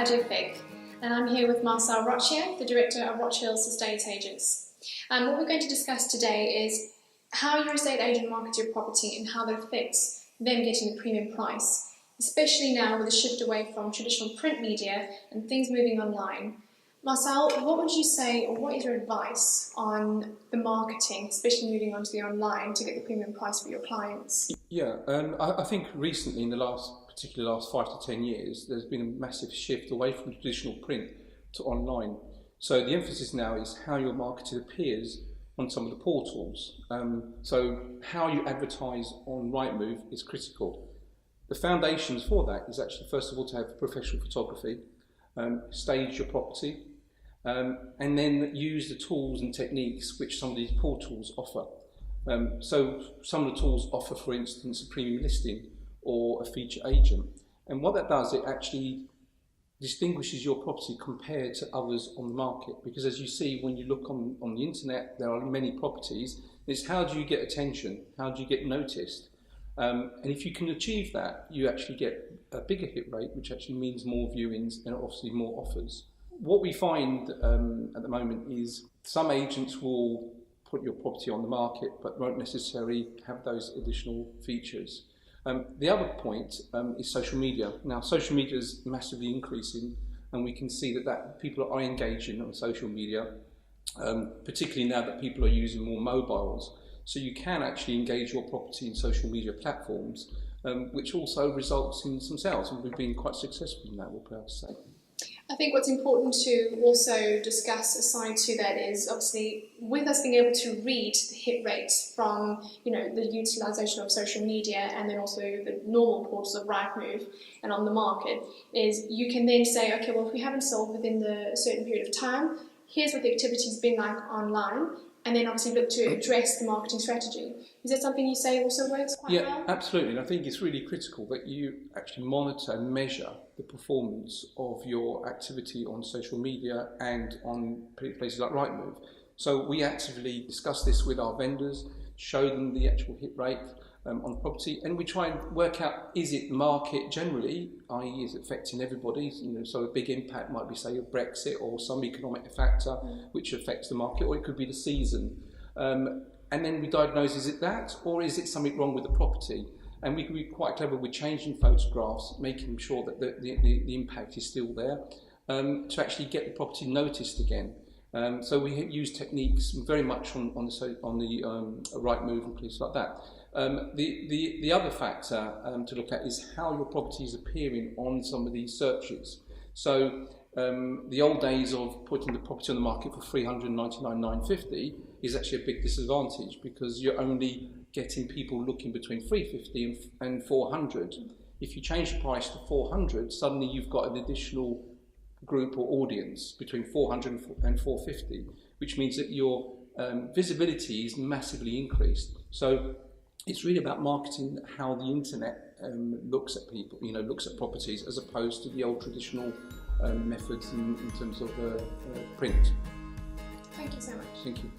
Fig, and I'm here with Marcel Rochills, the Director of Rochills Estate Agents. What we're going to discuss today is how your estate agent markets your property and how that affects them getting a premium price, especially now with the shift away from traditional print media and things moving online. Marcel, what would you say, or what is your advice on the marketing, especially moving onto the online, to get the premium price for your clients? Yeah, I think recently, in the particularly last 5 to 10 years, there's been a massive shift away from traditional print to online. So the emphasis now is how your marketing appears on some of the portals. So how you advertise on Rightmove is critical. The foundations for that is actually, first of all, to have professional photography, stage your property, and then use the tools and techniques which some of these portals offer. So some of the tools offer, for instance, a premium listing or a feature agent. And what that does, it actually distinguishes your property compared to others on the market. Because as you see, when you look on the internet, there are many properties. It's how do you get attention? How do you get noticed? And if you can achieve that, you actually get a bigger hit rate, which actually means more viewings and obviously more offers. What we find at the moment is some agents will put your property on the market but won't necessarily have those additional features. The other point is social media. Now, social media is massively increasing, and we can see that people are engaging on social media, particularly now that people are using more mobiles. So you can actually engage your property in social media platforms, which also results in some sales, and we've been quite successful in that, we're proud to say. I think what's important to also discuss aside to that is obviously with us being able to read the hit rates from the utilisation of social media and then also the normal portals of Rightmove and on the market, is you can then say, okay, well, if we haven't sold within a certain period of time, here's what the activity's been like online, and then obviously look to address the marketing strategy. Is that something you say also works quite well? Yeah, absolutely. And I think it's really critical that you actually monitor and measure the performance of your activity on social media and on places like Rightmove. So we actively discuss this with our vendors, show them the actual hit rate on the property, and we try and work out, is it market generally, i.e. is it affecting everybody? So a big impact might be, say, a Brexit or some economic factor which affects the market, or it could be the season. And then we diagnose, is it that, or is it something wrong with the property? And we can be quite clever with changing photographs, making sure that the impact is still there, to actually get the property noticed again. So we use techniques very much on the Rightmove and places like that. The other factor to look at is how your property is appearing on some of these searches. So the old days of putting the property on the market for $399,950 is actually a big disadvantage, because you're only getting people looking between $350 and $400. If you change the price to $400, suddenly you've got an additional group or audience between $400 and $450, which means that your visibility is massively increased. So it's really about marketing how the internet looks at people, looks at properties, as opposed to the old traditional methods in terms of print. Thank you so much. Thank you.